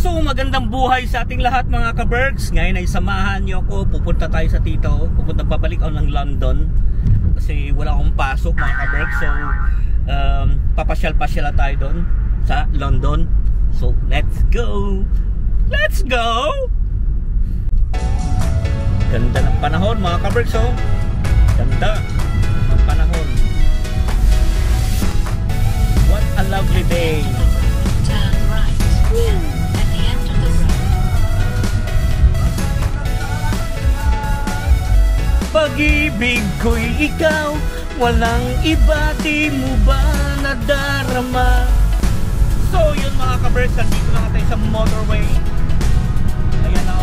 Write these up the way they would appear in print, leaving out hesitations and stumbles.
So magandang buhay sa ating lahat mga ka-Berks. Ngayon ay samahan niyo ako. Pupunta tayo sa Tito. Babalik ako ng London kasi wala akong pasok mga ka-Berks. So papasyal-pasyala tayo doon sa London. So let's go. Let's go. Ganda ng panahon mga ka-Berks. Oh. Ganda ng panahon. What a lovely day. Turn right. At the end of the road. Pag-ibig ko'y ikaw, walang iba, di mo ba nadarama? So yun mga ka-Berks, nandito lang tayo sa motorway. Ayan o.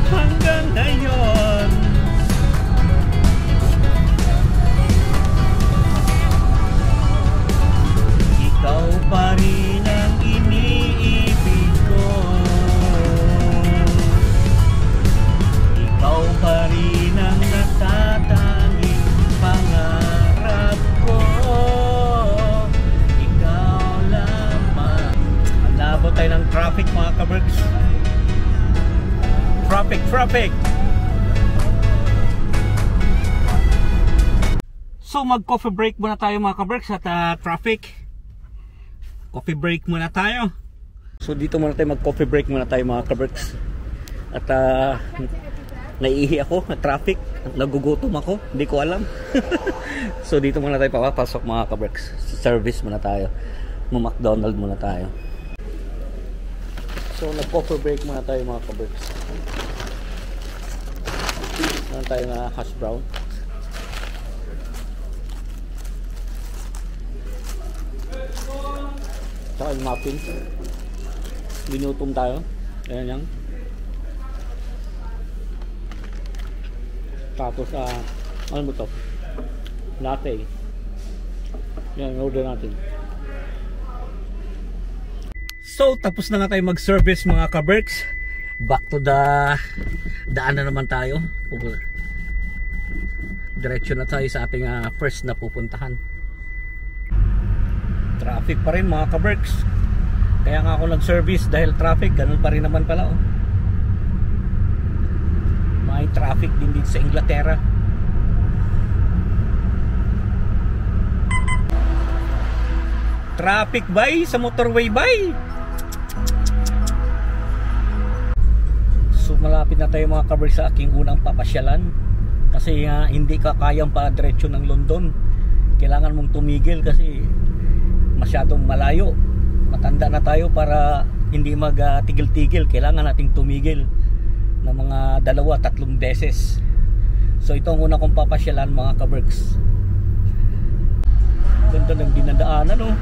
Hanggang ngayon ikaw pa rin ang iniibig ko, ikaw pa rin ang natatanging pangarap ko, ikaw lamang. Malabo tayo ng traffic mga ka-Berks. Traffic. So mag coffee break muna tayo mga ka-Berks at traffic. Coffee break muna tayo. So dito muna tayo mag coffee break muna tayo mga ka-Berks. At naiihi ako at traffic. Nagugutom ako. Hindi ko alam. So dito muna tayo papasok mga ka-Berks. Service muna tayo. McDonald's muna tayo. So nag coffee break muna tayo mga ka-Berks. Meron tayo na hash brown. Tsaka yung muffin. Binutom tayo. Ayan yan. Tapos ano mo to? Latte. Yan, order natin. So tapos na nga tayo mag-service mga ka-Berks. Back to the daan na naman tayo. Diretso na tayo sa ating first na pupuntahan. Traffic pa rin mga ka-Berks. Kaya nga ako nag-service dahil traffic. Ganun pa rin naman pala oh. May traffic din dito sa Inglaterra. Traffic bay sa motorway bay. So malapit na tayo mga ka-Berks sa aking unang papasyalan. Kasi hindi ka kayang pa diretso ng London. Kailangan mong tumigil kasi masyadong malayo. Matanda na tayo para hindi magtigil-tigil. Kailangan nating tumigil ng mga 2-3 beses. So ito ang una kong papasyalan mga ka-Berks. Ganda ng dinadaanan oh.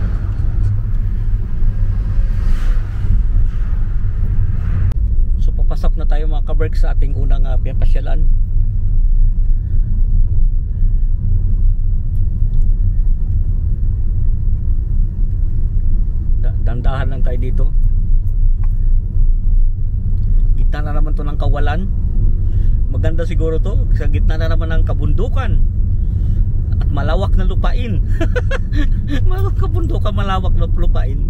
So papasok na tayo mga ka-Berks sa ating unang papasyalan. Dandahan lang tayo dito. Gitna na naman to ng kawalan. Maganda siguro to. Sa gitna na naman ng kabundukan. At malawak na lupain. Malawak kabundukan, malawak na lupain.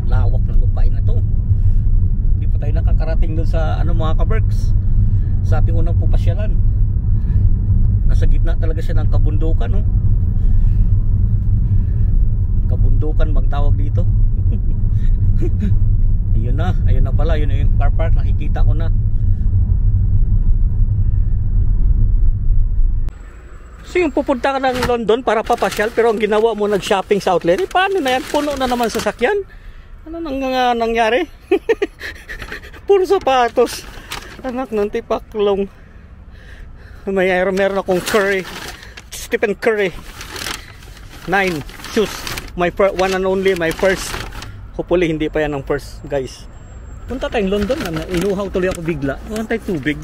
Lawak ng lupain na to. Hindi pa tayo nakakarating doon sa mga ka-Berks. Sa ating unang pupasyalan. Nasa gitna talaga siya ng kabundukan no? Kabundukan bang tawag dito? Ayun na pala, yun na yung car park, nakikita ko na. So yung pupunta ka ng London para papasyal pero ang ginawa mo nag-shopping sa outlet, paano na yan? Puno na naman sasakyan. Ano nangyari? Puro sapatos. Anak ng tipaklong. Meron akong Stephen Curry 9 shoes. My one and only, my first. Hopefully hindi pa yan ang first guys. Punta tayong London. Inuhaw tuloy ako bigla. Punta tayong tubig.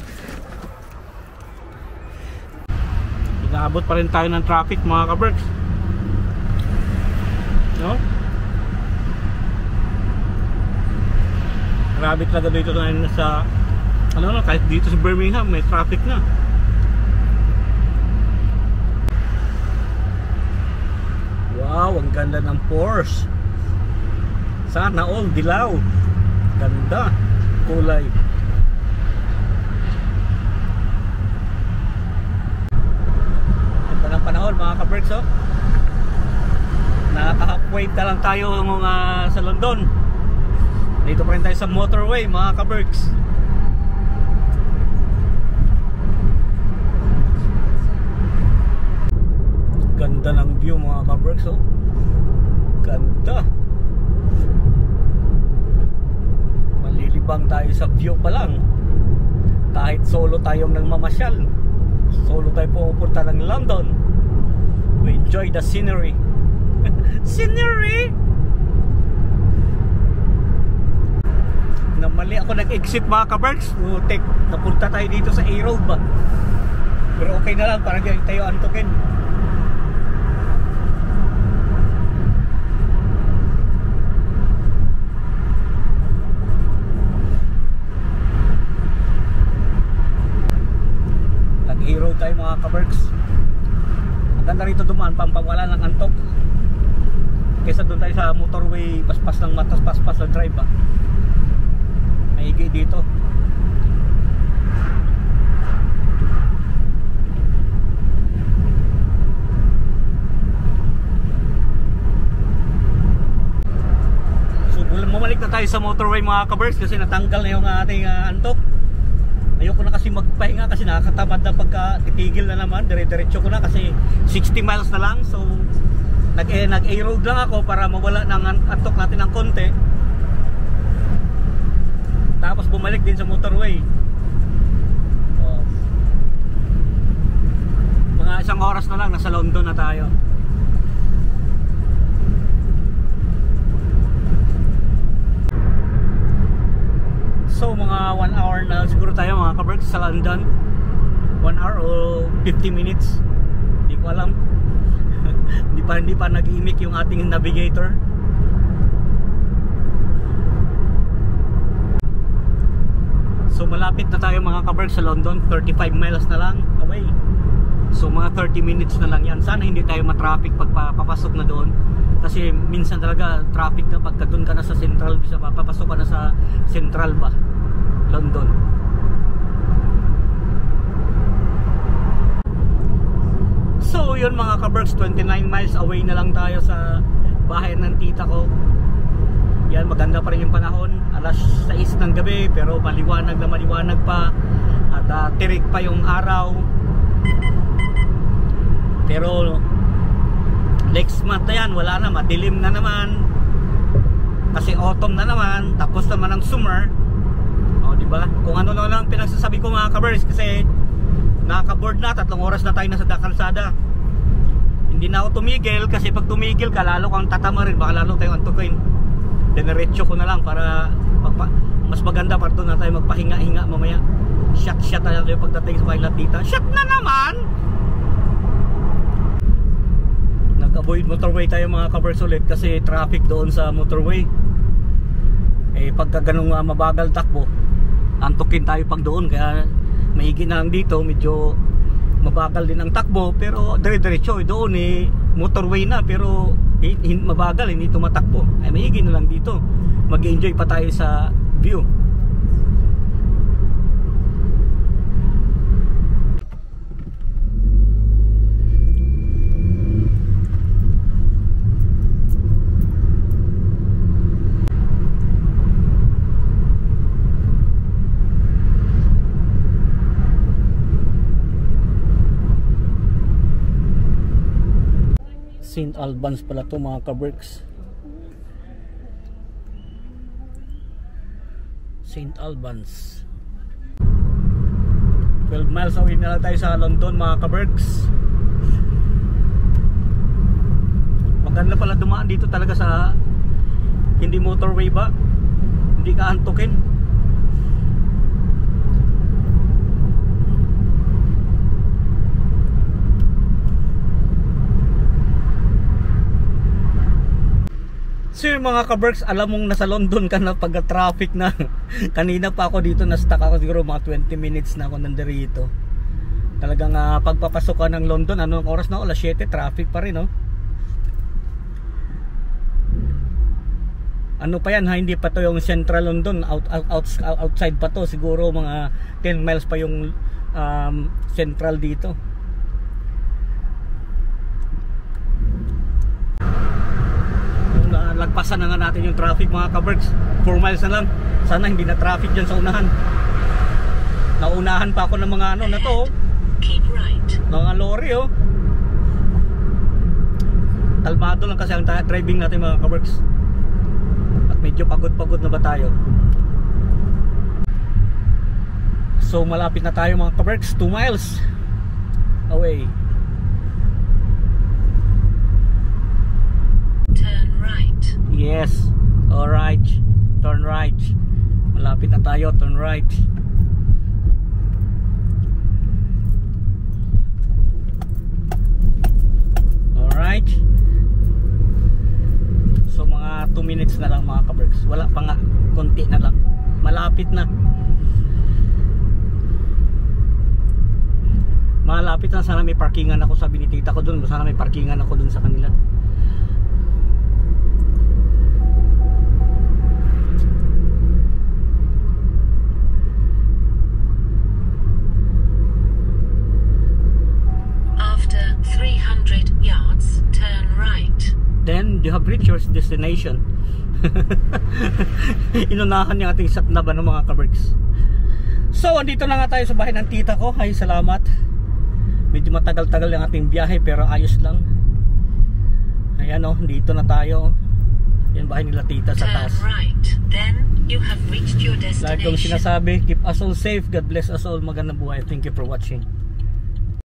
Inaabot pa rin tayo ng traffic mga ka-Berks. No? grabe talaga dito sa ano na, kahit dito sa Birmingham may traffic na. Wow, ang ganda ng Porsche. Sana all dilaw. Ganda kulay. Ganda ng panahon mga ka-Berks, oh. Nakaka-halfway na lang tayo sa London. Dito pa rin tayo sa motorway mga ka-Berks. Ganda ng view mga ka-Berks, oh. Ganda. Malilibang tayo sa view pa lang. Kahit solo tayong nagmamasyal, solo tayo pupunta ng London, we enjoy the scenery. Scenery! Namali ako nag-exit mga ka-Berks. Napunta tayo dito sa A-Road ba? Pero okay na lang, parang hindi tayo antukin. Nag-A-Road tayo mga ka-Berks. Ang ganda rito dumaan, pampawala ng antok. Kesa doon tayo sa motorway, paspas ng matas, paspas ng drive ba. Maigi dito. So bumalik na tayo sa motorway mga ka-Berks kasi natanggal na yung ating antok. Ayoko na kasi magpahinga kasi nakakatamad na pagka titigil na naman. Dire-diretso ko na kasi 60 miles na lang. So nag-A-road lang ako para mawala ng antok natin ng konti. Tapos bumalik din sa motorway. Mga isang oras na lang nasa London na tayo. So mga 1 hour na siguro tayo mga ka-Berks sa London. 1 hour o 50 minutes. Hindi ko alam. Hindi pa nag-imik yung ating navigator. So malapit na tayo mga ka-Berks sa London. 35 miles na lang away. So mga 30 minutes na lang yan. Sana hindi tayo matraffic pag papasok na doon. Kasi minsan talaga traffic na pagka doon ka na sa Central. Bisa papasok ka na sa Central ba, London. So yun mga ka-Berks, 29 miles away na lang tayo sa bahay ng tita ko. Yan, maganda pa rin yung panahon. Alas 6 ng gabi pero maliwanag na maliwanag pa. At tirik pa yung araw. Pero next month na yan, wala na, madilim na naman. Kasi autumn na naman, tapos naman ang summer. O diba? Kung ano lang pinagsasabi ko mga ka-Berks kasi nakaka-board na, 3 oras na tayo nasa kalsada. Hindi na ako tumigil kasi pag tumigil ka lalo kang tatama rin, baka lalo tayong antukin. Dinerecho ko na lang para mas maganda para doon na tayo magpahinga-hinga mamaya. Shot na tayo pagdating sa bahay ng tita. Shot na naman! Nag-avoid motorway tayo mga ka-Berks ulit kasi traffic doon sa motorway. Pagka ganung mabagal takbo, antukin tayo pag doon. Kaya maigi na lang dito, medyo mabagal din ang takbo pero dire-diretso doon motorway na pero mabagal, hindi tumatakbo. Maigi na lang dito, mag-enjoy pa tayo sa view. St. Albans pala to mga ka-Berks. St. Albans. 12 miles away na lang tayo sa London mga ka-Berks. Maganda pala dumaan dito talaga sa hindi motorway ba, hindi ka antukin. So yung mga kaberks, alam mong nasa London ka na pag traffic na. Kanina pa ako dito, na-stuck ako siguro mga 20 minutes na ako nandirito. Talagang pagpapasok ka ng London, anong oras na? Alas 7, traffic pa rin, no? Ano pa yan ha, hindi pa to yung Central London, outside pa to, siguro mga 10 miles pa yung Central dito. Lagpasan na nga natin yung traffic mga kaberks, 4 miles na lang. Sana hindi na traffic dyan sa unahan. Naunahan pa ako ng mga ano na to, Keep right. mga lorry oh. Kalmado lang kasi ang driving natin mga kaberks. At medyo pagod-pagod na ba tayo? So malapit na tayo mga kaberks, 2 miles away. Turn right. Yes, alright. Turn right. Malapit na tayo, turn right. Alright. So mga 2 minutes na lang mga kaberks. Wala pa nga, konti na lang. Malapit na. Malapit na, sana may parkingan ako, sabi ni tita ko dun. Sana may parkingan ako dun sa kanila. After 300 yards, turn right. Then you have reached your destination. Inunahan yung ating satnaban ng mga kaberks. So andito na nga tayo sa bahay ng tita ko. Ay salamat. Medyo matagal-tagal yung ating biyahe pero ayos lang. Ayan oh, dito na tayo. Yan bahay nila tita sa Turn taas. right. Then you have reached your Lagi kong destination. sinasabi, keep us all safe. God bless us all. Magandang buhay. Thank you for watching.